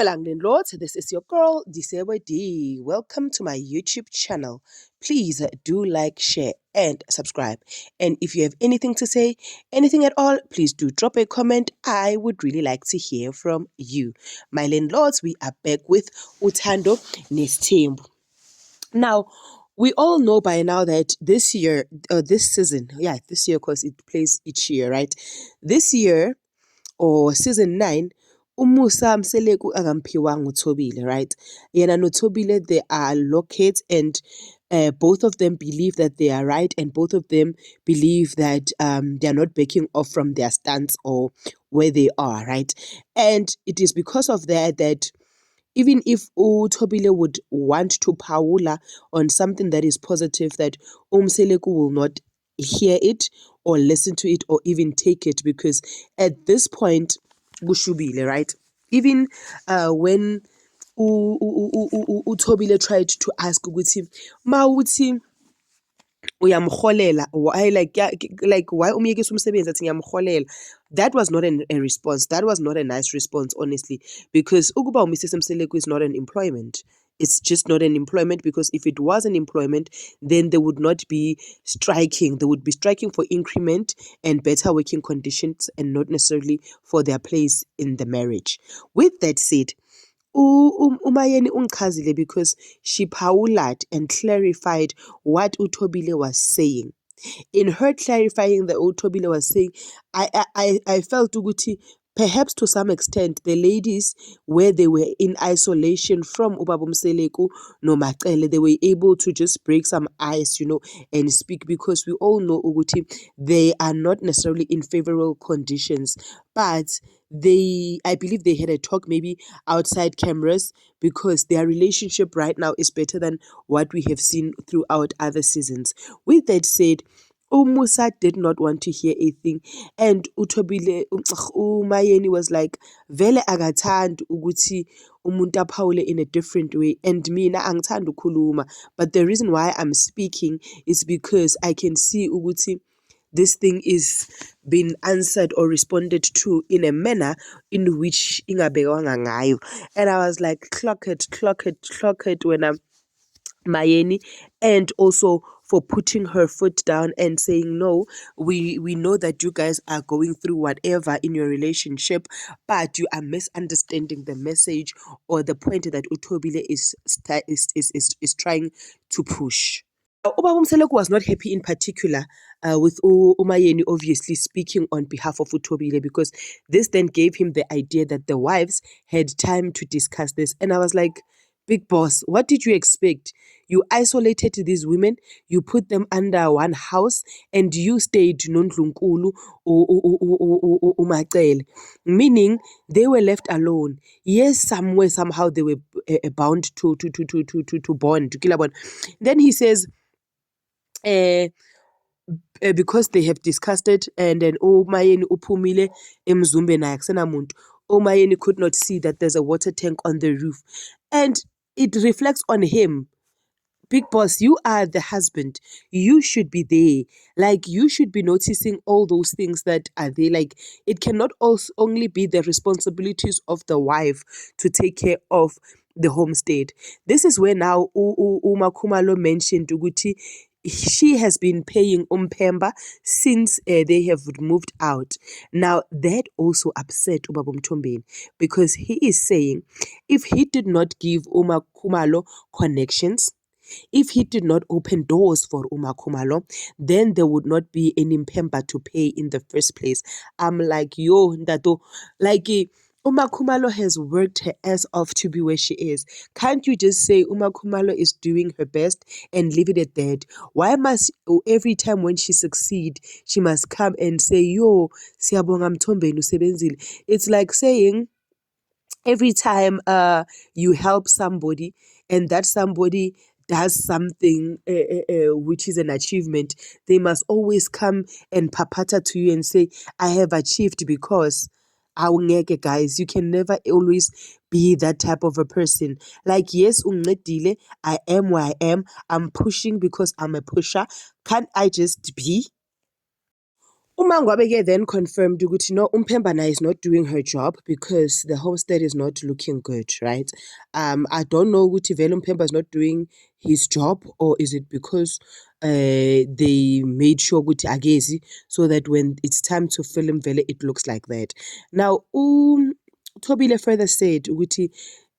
Dumelang landlords, this is your girl Disebo D. Welcome to my YouTube channel. Please do like, share and subscribe. And if you have anything to say, anything at all, please do drop a comment. I would really like to hear from you. My landlords, we are back with Utando Nestembu. Now, we all know by now that this year, this season, this year because it plays each year, right? This year, or season 9, uMusa Mseleku akamphiwanga uThobile, right? Yena noThobile, they are locked, and both of them believe that they are right, and both of them believe that they are not backing off from their stance or where they are, right? And it is because of that even if uThobile would want to paula on something that is positive, that Mseleku will not hear it or listen to it or even take it, because at this point kushubile, right? Even when uThobile tried to ask ukuthi mawuthi uyamholela, why why umyekisa umsebenzi athi ngiyamholela, that was not a response, that was not a nice response, honestly, because ukuba uMrs Mseleku is not an employment. It's just not an employment, because if it was an employment, then they would not be striking. They would be striking for increment and better working conditions, and not necessarily for their place in the marriage. With that said, uMayeni ungichazile because she pauled and clarified what uThobile was saying. In her clarifying that uThobile was saying, I felt ukuthi perhaps to some extent the ladies, where they were in isolation from Ubaba Mseleku no Macele, they were able to just break some ice, and speak, because we all know ukuthi they are not necessarily in favorable conditions, but I believe they had a talk maybe outside cameras, because their relationship right now is better than what we have seen throughout other seasons. With that said, uMusa did not want to hear a thing, and uMayeni was like, vele akathandi ukuthi umuntu aphawule in a different way, and mina angithandi ukukhuluma, but the reason why I'm speaking is because I can see ukuthi this thing is being answered or responded to in a manner in which ingabekwanga ngayo. And I was like, clock it when I'm Mayeni, and also for putting her foot down and saying, no, we know that you guys are going through whatever in your relationship, but you are misunderstanding the message or the point that uThobile is trying to push. Ubaba Mseleku was not happy in particular with uMayeni obviously speaking on behalf of uThobile, because this then gave him the idea that the wives had time to discuss this. And I was like, big boss, what did you expect? You isolated these women, you put them under one house, and you stayed nondlunkulu umacele, meaning they were left alone. Yes, somewhere somehow they were bound to bond, to kill a bond. Then he says, because they have discussed it, and then uMayeni uphumile emzumbe naye akusenamuntu. uMayeni could not see that there's a water tank on the roof, and it reflects on him. Big boss, you are the husband. You should be there. Like, you should be noticing all those things that are there. Like, it cannot also only be the responsibilities of the wife to take care of the homestead. This is where now uMakhumalo mentioned ukuthi she has been paying uMphemba since they have moved out. Now, that also upset Ubaba Mthombeni, because he is saying if he did not give uMakhumalo connections, if he did not open doors for uMakhumalo, then there would not be any Mpemba to pay in the first place. I'm like, yo, Ndato, like uMakhumalo has worked her ass off to be where she is. Can't you just say uMakhumalo is doing her best and leave it at that? Why must every time when she succeed, she must come and say, yo, siyabonga Mthombeni usebenzile? It's like saying every time you help somebody and that somebody does something which is an achievement, they must always come and papata to you and say, I have achieved because awungeke, guys. You can never always be that type of a person. Like, yes, ungincedile, I am where I am, I'm pushing because I'm a pusher. Can't I just be? uMangwabe then confirmed ukuthi no, uMpembana is not doing her job because the homestead is not looking good, right? I don't know ukuthi vele uMpemba is not doing his job, or is it because they made sure ukuthi agezi so that when it's time to film vele it looks like that. Now Thobile further said ukuthi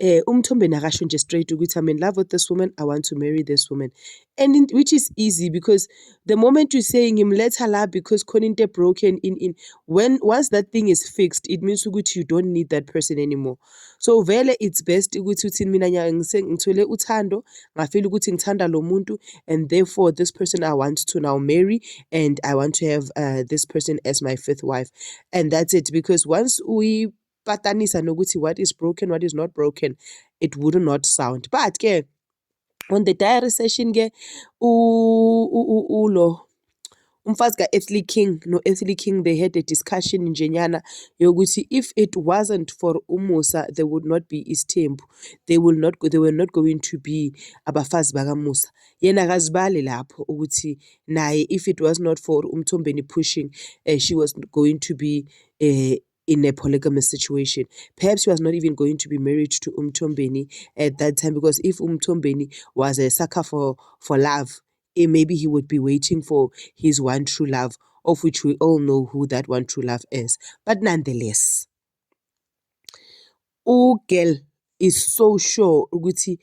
uMthombeni akasho nje straight ukuthi I'm in love with this woman, I want to marry this woman. And which is easy because the moment you're saying him let her love because koninte broken in when once that thing is fixed, it means ukuthi you don't need that person anymore. So vele it's best ukuthi uthini mina ngithole uthando, ngafeel ukuthi ngithanda lo muntu, and therefore this person I want to now marry and I want to have this person as my fifth wife. And that's it, because once we patanisa nokuthi what is broken, what is not broken, it would not sound. But ke on the diary session ke ulo umfazi ka-Earthly King no-Earthly King, they had a discussion njenyana yokuthi if it wasn't for uMusa there would not be Isthembu, they were not going to be abafazi bakaMusa. Yena akazibali lapho ukuthi naye if it was not for uMthombeni pushing, she was going to be in a polygamous situation. Perhaps she was not even going to be married to Umthombeni at that time, because if Umthombeni was a sucker for love, maybe he would be waiting for his one true love, of which we all know who that one true love is. But nonetheless, girl is so sure ukuthi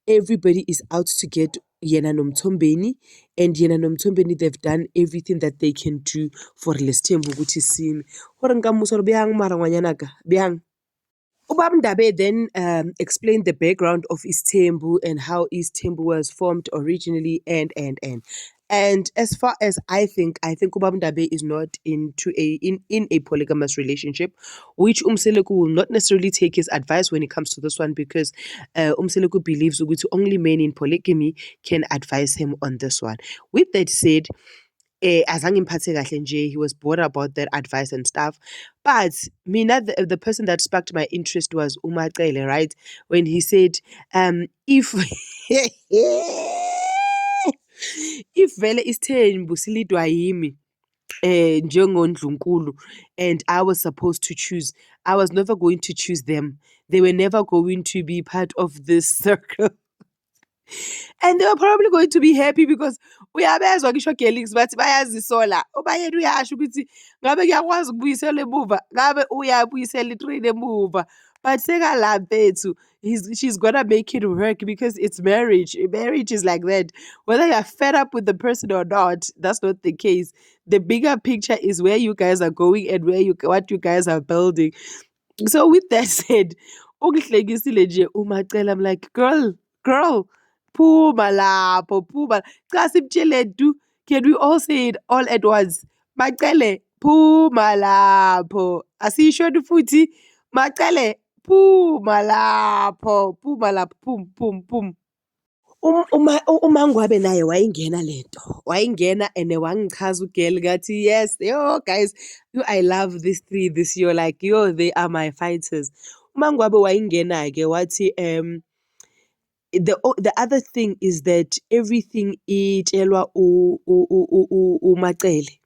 everybody is out to get yena nomthombeni, and yena nomthombeni, they've done everything that they can do for Lesthembu ukuthi sime. Hore nka mmuso bjang mara ngwanyana ka bjang. Ubaba Ndabe then explained the background of Isthembu and how Isthembu was formed originally, and as far as I think Ubaba Ndabe is not into in a polygamous relationship, which Umseleku will not necessarily take his advice when it comes to this one, because Umseleku believes ukuthi only men in polygamy can advise him on this one. With that said, azange ngiphathe kahle nje, he was bored about that advice and stuff. But mina, the person that sparked my interest was uMacele, right? When he said, if if vele Isthembu silidwa yimi njengoNdlunkulu and I was supposed to choose, I was never going to choose them. They were never going to be part of this circle. And they were probably going to be happy because uyabezwa ngisho Gelix bathi bayazisola. Obayena uyasho ukuthi ngabe kuyakwazi ukubuyisela emuva, ngabe uyabuyisela itrain emuva. But sekalaphethu, she's gonna make it work because it's marriage. Marriage is like that. Whether you're fed up with the person or not, that's not the case. The bigger picture is where you guys are going and what you guys are building. So with that said, ungihlekisile nje uMacele. I'm like, girl, phuma lapho, phuma. Cha simtshele du, can we all say it all at once? Macele, phuma lapho. Asisho futhi, Macele, phuma lapho, phum. uMangwabe naye wayingena lento, wayingena and wangichaza ugirl ngathi yes, yo guys, I love these three this year, like yo, they are my fighters. uMangwabe wayingena ke wathi the other thing is that everything itshelwa uMacele.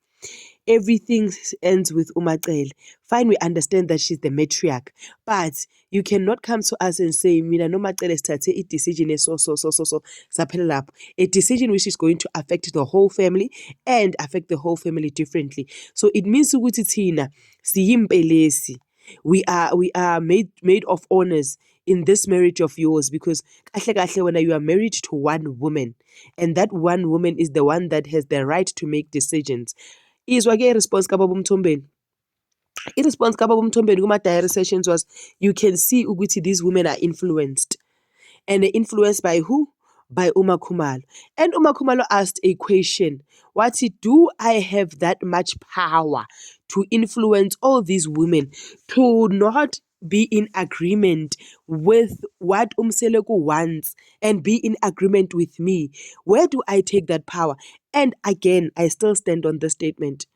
Everything ends with uMacele. Fine, we understand that she's the matriarch, but you cannot come to us and say, mina no Macele sithathe a decision so saphelela lapho. A decision which is going to affect the whole family and affect the whole family differently. So it means ukuthi thina siyimpelesi. We are made of honors in this marriage of yours, because kahle kahle when you are married to one woman, and that one woman is the one that has the right to make decisions. Izwa ke response kababa uMthombeni. I-response kababa uMthombeni kuma-diary sessions was, you can see ukuthi these women are influenced. And they're influenced by who? By Uma Khumalo. And Uma Khumalo asked a question. What do I have that much power to influence all these women to not be in agreement with what Umseleku wants and be in agreement with me? Where do I take that power? And again, I still stand on the statement.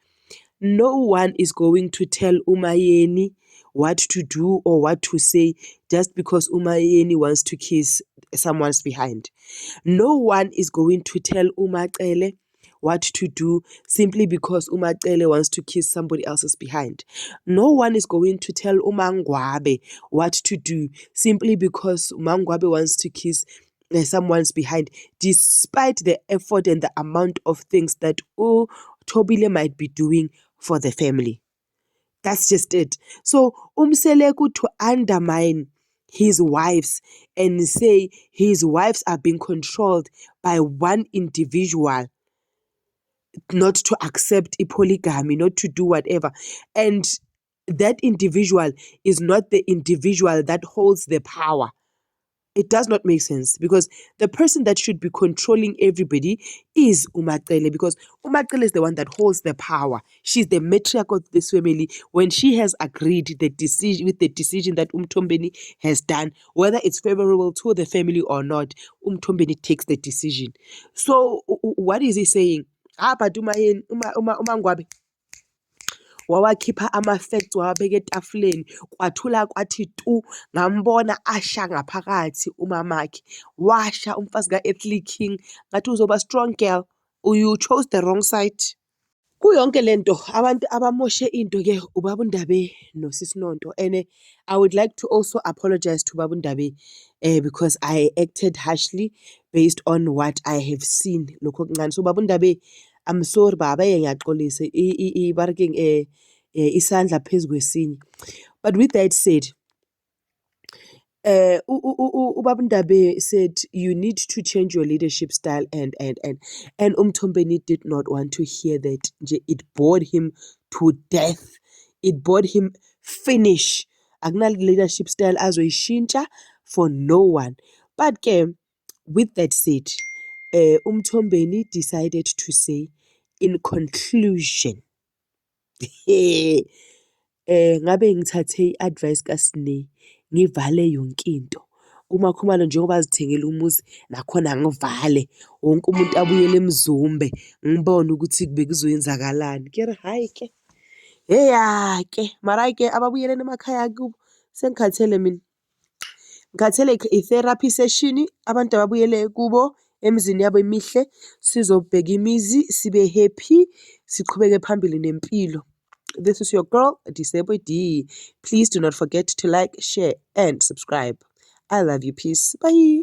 No one is going to tell Umayeni what to do or what to say just because Umayeni wants to kiss someone's behind. No one is going to tell Umacele what to do simply because Umacele wants to kiss somebody else's behind. No one is going to tell Umangwabe what to do simply because Umangwabe wants to kiss someone's behind, despite the effort and the amount of things that Thobile might be doing for the family. That's just it. So Umseleku to undermine his wives and say his wives are being controlled by one individual, not to accept a polygamy, not to do whatever. And that individual is not the individual that holds the power. It does not make sense because the person that should be controlling everybody is Umacele, because Umacele is the one that holds the power. She's the matriarch of this family. When she has agreed the decision that Umthombeni has done, whether it's favorable to the family or not, Umthombeni takes the decision. So what is he saying? But Umangwabe wawakhipha ama-facts wawabeka etafuleni, kwathula kwathi tu, ngambona asha ngaphakathi umamakhe, washa umfazi ka-Ethel King, ngathi uzoba strong girl, you chose the wrong side. Kuyonke lento abantu abamoshe into ke uBaba uNdabe noSisi Nonto, and I would like to also apologize to Baba uNdabe because I acted harshly based on what I have seen lokho okuncane. So Baba uNdabe, I'm sorry baba, ngiyaxolisa ibarking isandla phezu kwesinye. But with that said, uBaba uNdabe said you need to change your leadership style, and Umthombeni did not want to hear that. It bored him to death. It bored him finish. Akuna leadership style azoyishintsha for no one. But with that said, Umthombeni decided to say, in conclusion, ngabe ngithathe i-advice kaSne ngivale yonke into. Uma Khumalo njengoba azithengela umuzi, nakhona ngivale wonke umuntu abuyele emzumbe, ngibone ukuthi bekuzoyenzakalani. Kere hayi ke, ke mara ke ababuyeleni emakhaya kubo sengikhathele mina. Ngikhathele i-therapy session, abantu ababuyele kubo emzini yabo emihle, sizobheka imizi, sibe happy, siqhubeke phambili nempilo. This is your girl, Disable D. Please do not forget to like, share, and subscribe. I love you. Peace. Bye.